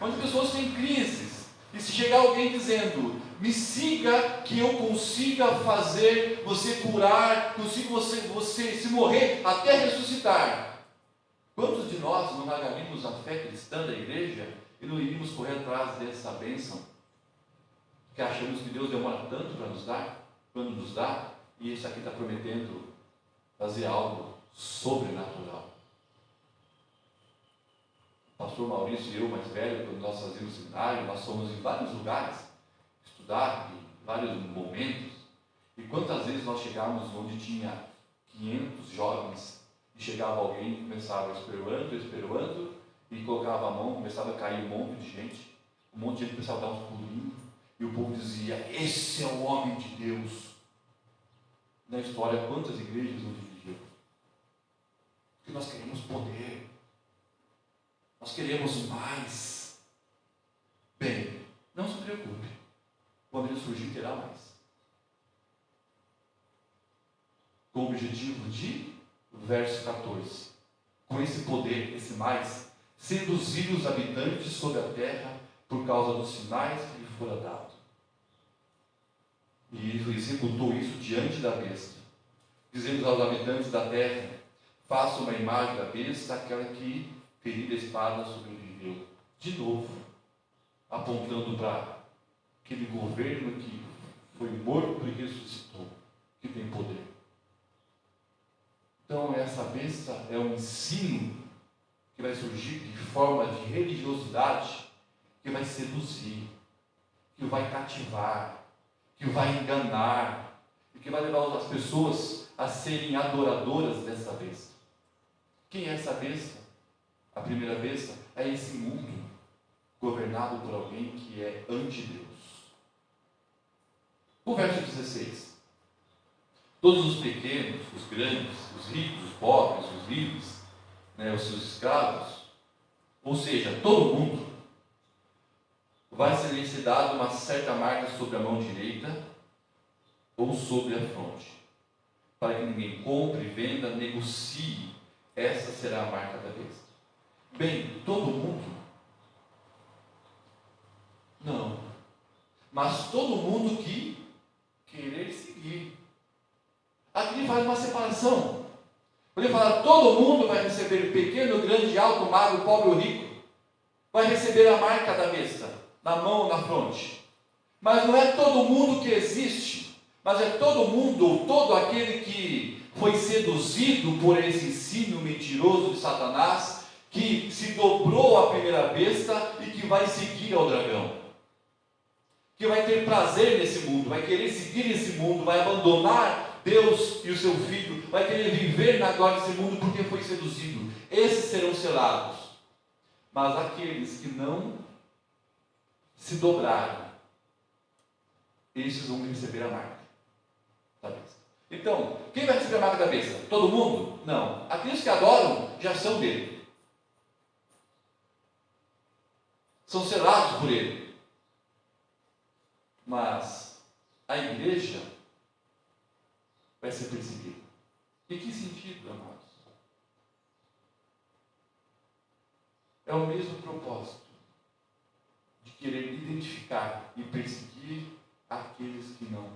onde as pessoas têm crises. E se chegar alguém dizendo: me siga que eu consiga fazer você curar, consigo você se morrer até ressuscitar. Quantos de nós não largaríamos a fé cristã da igreja e não iríamos correr atrás dessa bênção? Que achamos que Deus demora tanto para nos dar, quando nos dá, e esse aqui está prometendo fazer algo sobrenatural. O pastor Maurício e eu, mais velho, quando nós fazíamos seminário, nós fomos em vários lugares estudar, em vários momentos, e quantas vezes nós chegávamos onde tinha 500 jovens, e chegava alguém e começava esperando, e colocava a mão, começava a cair um monte de gente, começava a dar uns pulinhos, e o povo dizia: esse é o homem de Deus. Na história, quantas igrejas não dividiram? Porque nós queremos poder, nós queremos mais. Bem, não se preocupe, quando ele surgir terá mais. Com o objetivo de, verso 14, com esse poder, esse mais, seduzir os habitantes sobre a terra por causa dos sinais que lhe fora dado. E ele executou isso diante da besta, dizendo aos habitantes da terra: faça uma imagem da besta, aquela que feriu a espada sobreviveu. De novo, apontando para aquele governo que foi morto e ressuscitou, que tem poder. Então, essa besta é um ensino que vai surgir de forma de religiosidade, que vai seduzir, que vai cativar, que vai enganar, e que vai levar as pessoas a serem adoradoras dessa besta. Quem é essa besta? A primeira besta é esse mundo governado por alguém que é anti-Deus. O verso 16: todos os pequenos, os grandes, os ricos, os pobres, os livres, os seus escravos, ou seja, todo mundo, vai ser dado uma certa marca sobre a mão direita ou sobre a fronte, para que ninguém compre, venda, negocie. Essa será a marca da besta. Bem, todo mundo? Não. Mas todo mundo que querer seguir. Aqui ele faz uma separação. Ele fala: todo mundo vai receber, pequeno, grande, alto, magro, pobre ou rico, vai receber a marca da besta na mão ou na fronte. Mas não é todo mundo que existe, mas é todo mundo, ou todo aquele que foi seduzido por esse ensino mentiroso de Satanás, que se dobrou à primeira besta e que vai seguir ao dragão, que vai ter prazer nesse mundo, vai querer seguir esse mundo, vai abandonar Deus e o seu Filho, vai querer viver na glória desse mundo porque foi seduzido. Esses serão selados. Mas aqueles que não se dobrarem, esses vão receber a marca da besta. Então, quem vai receber a marca da besta? Todo mundo? Não. Aqueles que adoram já são dele, são selados por ele. Mas a igreja vai ser perseguida. Em que sentido, amados? É o mesmo propósito de querer identificar e perseguir aqueles que não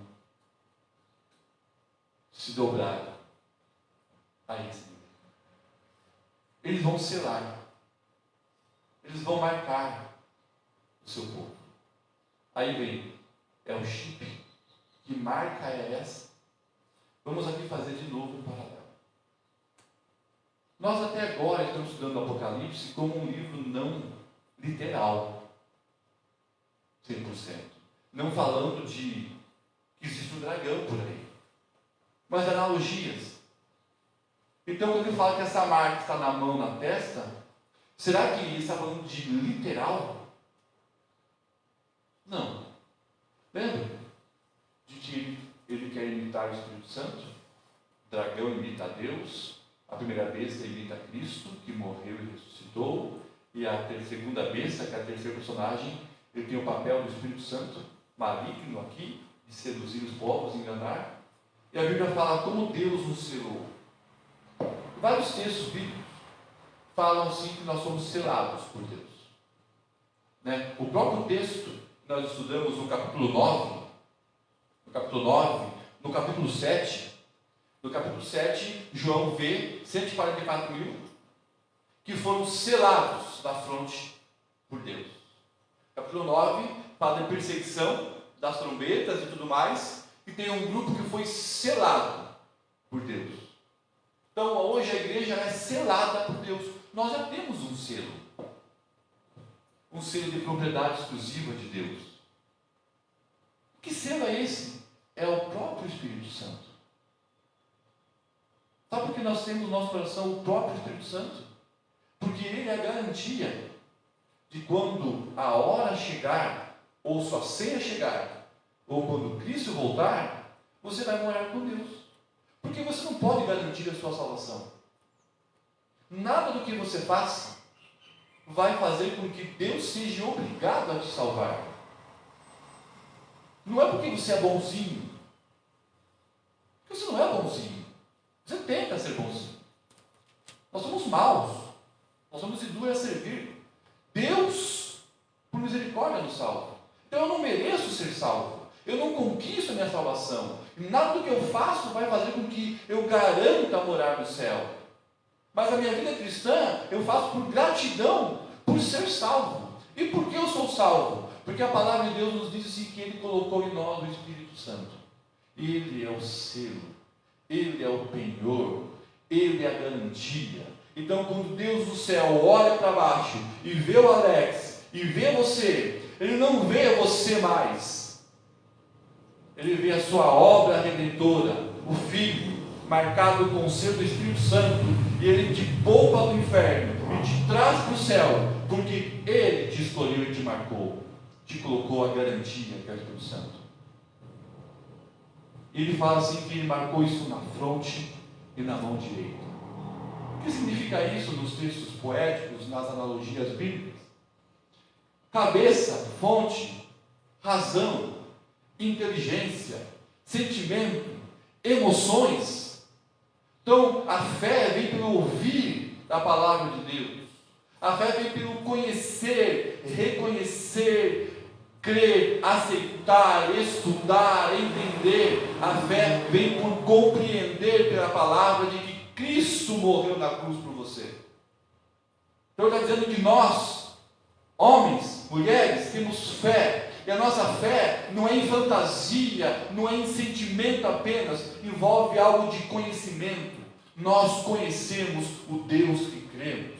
se dobraram a esse nível. Eles vão selar, eles vão marcar o seu povo. Aí vem, é o chip. Que marca é essa? Vamos aqui fazer de novo um paralelo. Nós até agora estamos estudando o Apocalipse como um livro não literal, 100%. Não falando de que existe um dragão por aí, mas analogias. Então, quando ele fala que essa marca está na mão, na testa, será que ele está falando de literal? Não. Lembra de que ele quer imitar o Espírito Santo? O dragão imita a Deus, a primeira besta imita Cristo, que morreu e ressuscitou, e a segunda besta, que é a terceira personagem, ele tem o papel do Espírito Santo, maligno aqui, de seduzir os povos, enganar. E a Bíblia fala como Deus nos selou. Vários textos bíblicos. falam sim que nós somos selados por Deus. Né? O próprio texto que nós estudamos no capítulo 9, no capítulo 7, João vê 144 mil que foram selados na fronte por Deus. Capítulo 9 fala da perseguição, das trombetas e tudo mais, e tem um grupo que foi selado por Deus. Então hoje a igreja é selada por Deus. Nós já temos um selo de propriedade exclusiva de Deus. Que selo é esse? É o próprio Espírito Santo. Sabe por que nós temos no nosso coração o próprio Espírito Santo? Porque ele é a garantia de quando a hora chegar, ou sua ceia chegar, ou quando Cristo voltar, você vai morar com Deus. Porque você não pode garantir a sua salvação. Nada do que você faça vai fazer com que Deus seja obrigado a te salvar. Não é porque você é bonzinho. Porque você não é bonzinho. Você tenta ser bonzinho. Nós somos maus. Nós somos induros a servir. Deus, por misericórdia, nos salva. Então eu não mereço ser salvo. Eu não conquisto a minha salvação. E nada do que eu faço vai fazer com que eu garanta morar no céu. Mas a minha vida cristã eu faço por gratidão, por ser salvo. E por que eu sou salvo? Porque a palavra de Deus nos diz assim, que Ele colocou em nós o Espírito Santo. Ele é o selo, Ele é o penhor, Ele é a garantia. Então quando Deus do céu olha para baixo e vê o Alex, e vê você, Ele não vê você mais. Ele vê a sua obra redentora, o Filho, marcado com o selo do Espírito Santo, e Ele te poupa do inferno e te traz para o céu, porque Ele te escolheu e te marcou, te colocou a garantia que é o Espírito Santo. Ele fala assim que Ele marcou isso na fronte e na mão direita. O que significa isso nos textos poéticos, nas analogias bíblicas? Cabeça, fonte, razão, inteligência, sentimento, emoções. Então a fé vem pelo ouvir da palavra de Deus. A fé vem pelo conhecer, reconhecer, crer, aceitar, estudar, entender. A fé vem por compreender pela palavra de que Cristo morreu na cruz por você. Então está dizendo que nós, homens, mulheres, temos fé. E a nossa fé não é em fantasia, não é em sentimento apenas, envolve algo de conhecimento. Nós conhecemos o Deus que cremos.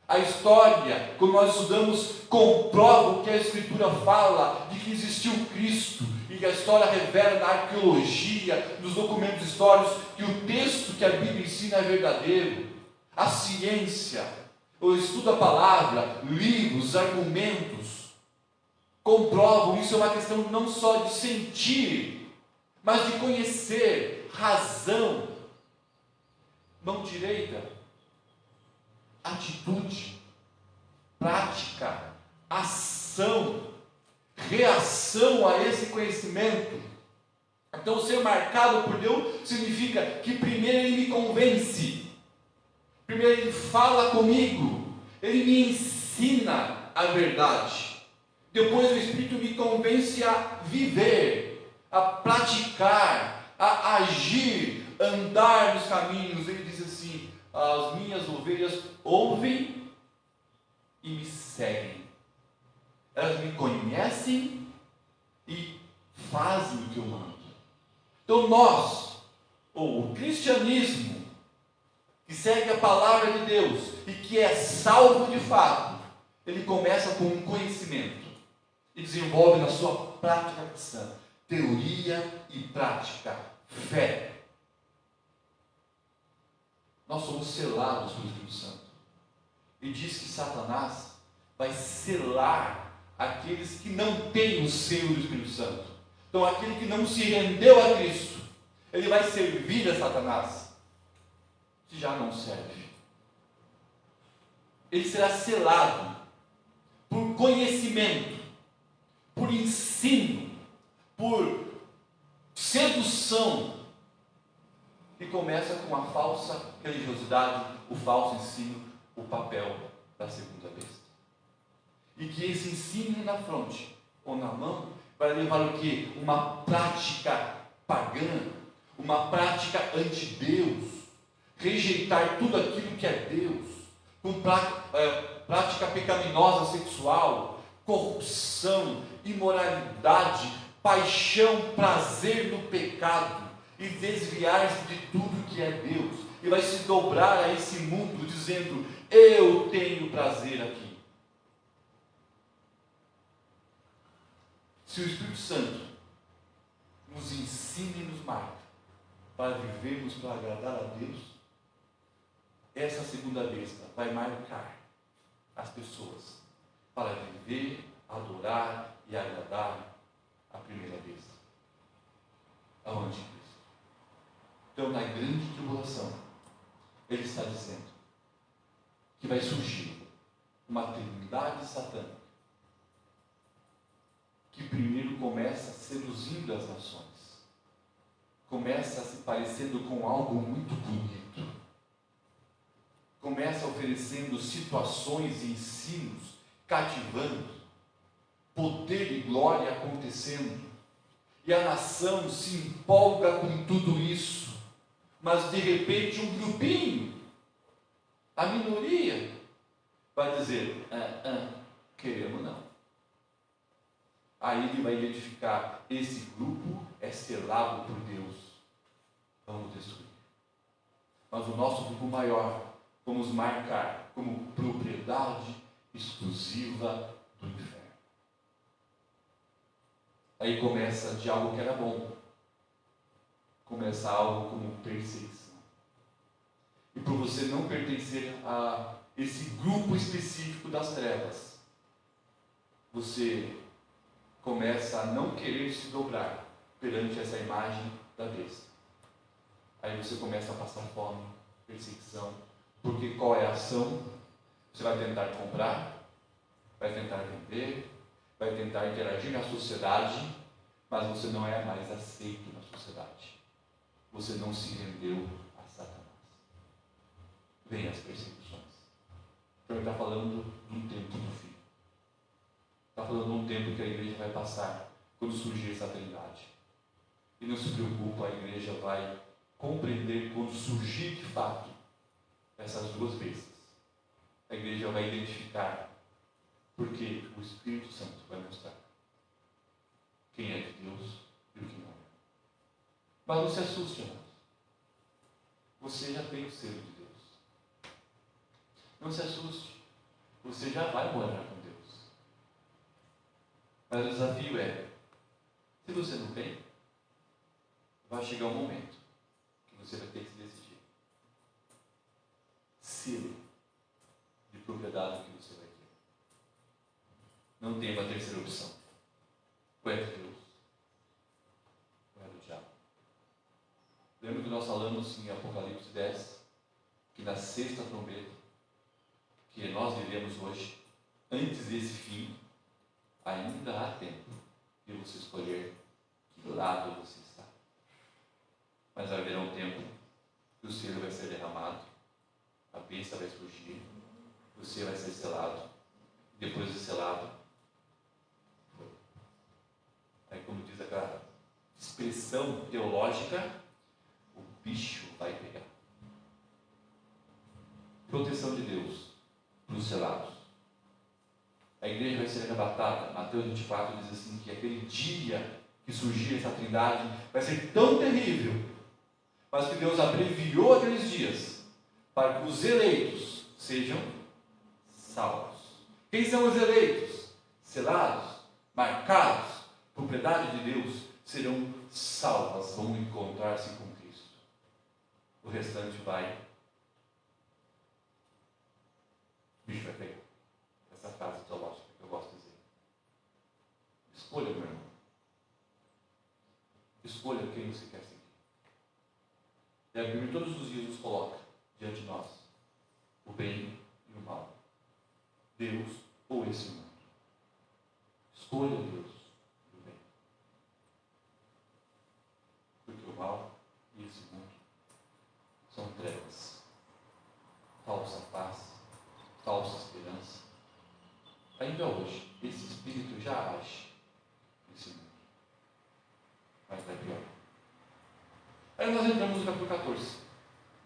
A história, quando nós estudamos, comprova o que a Escritura fala, de que existiu Cristo, e que a história revela na arqueologia, nos documentos históricos, que o texto que a Bíblia ensina é verdadeiro. A ciência, o estudo da palavra, livros, argumentos, comprovam. Isso é uma questão não só de sentir, mas de conhecer, razão. Mão direita, atitude, prática, ação, reação a esse conhecimento. Então ser marcado por Deus significa que primeiro Ele me convence, primeiro Ele fala comigo, Ele me ensina a verdade, depois o Espírito me convence a viver, a praticar, a agir, andar nos caminhos. Ele diz assim: as minhas ovelhas ouvem e me seguem, elas me conhecem e fazem o que eu mando. Então nós, ou o cristianismo, que segue a palavra de Deus e que é salvo de fato, ele começa com um conhecimento e desenvolve na sua prática cristã, teoria e prática, fé. Nós somos selados pelo Espírito Santo. E diz que Satanás vai selar aqueles que não têm o selo do Espírito Santo. Então aquele que não se rendeu a Cristo, ele vai servir a Satanás, que já não serve. Ele será selado por conhecimento, por ensino, por sedução. E começa com a falsa religiosidade, o falso ensino, o papel da segunda besta. E que esse ensino na fronte ou na mão vai levar o quê? Uma prática pagã, uma prática anti-Deus, rejeitar tudo aquilo que é Deus, com prática pecaminosa sexual, corrupção, imoralidade, paixão, prazer no pecado, e desviar-se de tudo que é Deus, e vai se dobrar a esse mundo dizendo: eu tenho prazer aqui. Se o Espírito Santo nos ensina e nos marca para vivermos para agradar a Deus, essa segunda besta vai marcar as pessoas para viver, adorar e agradar a primeira besta, ao anticristo. Então, na grande tribulação, ele está dizendo que vai surgir uma trindade satânica que primeiro começa seduzindo as nações, começa se parecendo com algo muito bonito, começa oferecendo situações e ensinos cativando, poder e glória acontecendo, e a nação se empolga com tudo isso, mas de repente um grupinho, a minoria, vai dizer: queremos não. Aí ele vai identificar: esse grupo é selado por Deus, vamos destruir. Mas o nosso grupo maior, vamos marcar como propriedade exclusiva do inferno. Aí começa de algo que era bom, começa algo como perseguição. E por você não pertencer a esse grupo específico das trevas, você começa a não querer se dobrar perante essa imagem da besta. Aí você começa a passar fome, perseguição, porque qual é a ação? Você vai tentar comprar, vai tentar vender, vai tentar interagir na sociedade, mas você não é mais aceito na sociedade. Você não se rendeu a Satanás. Vem as perseguições. Então ele está falando de um tempo do fim. Está falando de um tempo que a igreja vai passar quando surgir essa trindade. E não se preocupa, a igreja vai compreender quando surgir de fato essas duas bestas. A igreja vai identificar, porque o Espírito Santo vai mostrar quem é de Deus e o que não é. Mas não se assuste, irmãos. Você já tem o selo de Deus. Não se assuste. Você já vai morar com Deus. Mas o desafio é: se você não tem, vai chegar um momento que você vai ter que se decidir. Selo de propriedade que você vai ter. Não tem uma terceira opção. Ou é de Deus, ou é do diabo. Lembra que nós falamos em Apocalipse 10, que na sexta trombeta, que nós vivemos hoje, antes desse fim, ainda há tempo de você escolher que lado você está. Mas haverá um tempo que o selo vai ser derramado, a besta vai surgir, você vai ser selado, depois de selado, aí, como diz aquela expressão teológica, o bicho vai pegar. Proteção de Deus para os selados. A igreja vai ser arrebatada. Mateus 24 diz assim, que aquele dia que surgir essa trindade vai ser tão terrível, mas que Deus abreviou aqueles dias para que os eleitos sejam salvos. Quem são os eleitos? Selados, marcados, propriedade de Deus, serão salvas, vão encontrar-se com Cristo. O restante vai, o bicho vai pegar. Essa frase teológica que eu gosto de dizer. Escolha, meu irmão. Escolha quem você quer seguir. E a Bíblia todos os dias nos coloca diante de nós o bem e o mal. Deus ou esse mundo. Escolha Deus e o bem. Porque o mal e esse mundo ainda hoje, esse espírito já age nesse mundo. Mas vai pior. Aí nós entramos no capítulo 14.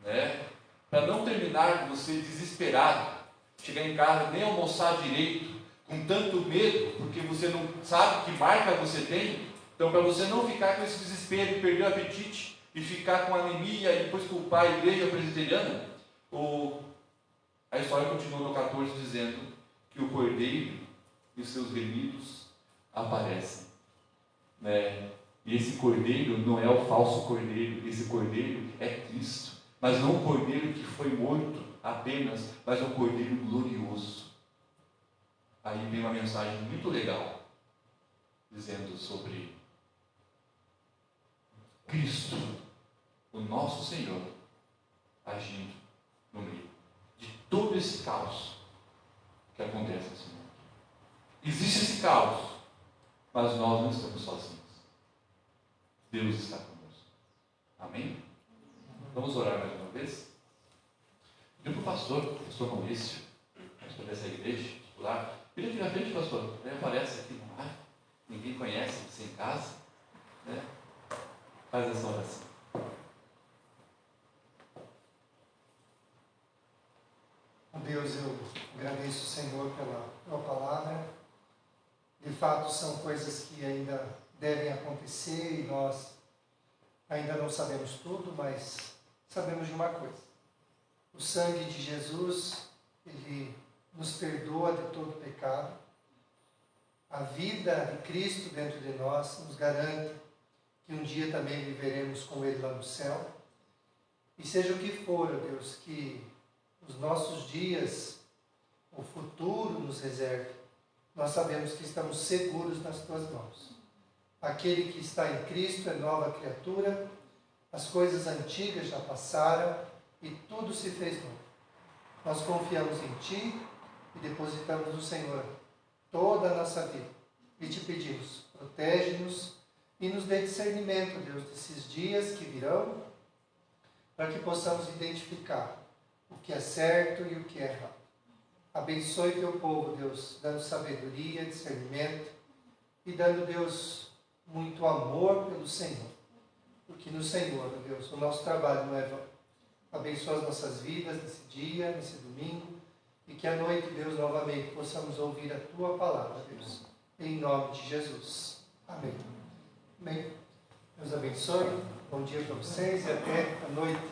Né? Para não terminar você desesperado, chegar em casa, nem almoçar direito, com tanto medo, porque você não sabe que marca você tem. Então, para você não ficar com esse desespero, perder o apetite e ficar com anemia e depois culpar a igreja presbiteriana, a história continua no 14 dizendo que o cordeiro e os seus remidos aparecem. Né? E esse cordeiro não é o falso cordeiro, esse cordeiro é Cristo. Mas não um cordeiro que foi morto apenas, mas um cordeiro glorioso. Aí vem uma mensagem muito legal, dizendo sobre Cristo, o nosso Senhor, agindo no meio de todo esse caos que acontece nesse mundo. Existe esse caos, mas nós não estamos sozinhos. Deus está conosco. Amém? Vamos orar mais uma vez? Pedir para o pastor Maurício, pastor dessa igreja, titular, vira aqui na frente, pastor. Ele aparece aqui no ar, ninguém conhece, você em casa, né? Faz essa oração. Deus, eu agradeço, Senhor, pela tua palavra. De fato, são coisas que ainda devem acontecer e nós ainda não sabemos tudo, mas sabemos de uma coisa. O sangue de Jesus, ele nos perdoa de todo pecado. A vida de Cristo dentro de nós nos garante que um dia também viveremos com Ele lá no céu. E seja o que for, ó Deus, que os nossos dias, o futuro nos reserve, nós sabemos que estamos seguros nas Tuas mãos. Aquele que está em Cristo é nova criatura, as coisas antigas já passaram e tudo se fez novo. Nós confiamos em Ti e depositamos no Senhor toda a nossa vida. E Te pedimos, protege-nos e nos dê discernimento, Deus, desses dias que virão, para que possamos identificar o que é certo e o que é errado. Abençoe Teu povo, Deus, dando sabedoria, discernimento e dando, Deus, muito amor pelo Senhor. Porque no Senhor, Deus, o nosso trabalho não é vão. Abençoa as nossas vidas nesse dia, nesse domingo, e que à noite, Deus, novamente possamos ouvir a Tua palavra, Deus, em nome de Jesus. Amém. Amém. Deus abençoe. Bom dia para vocês e até a noite.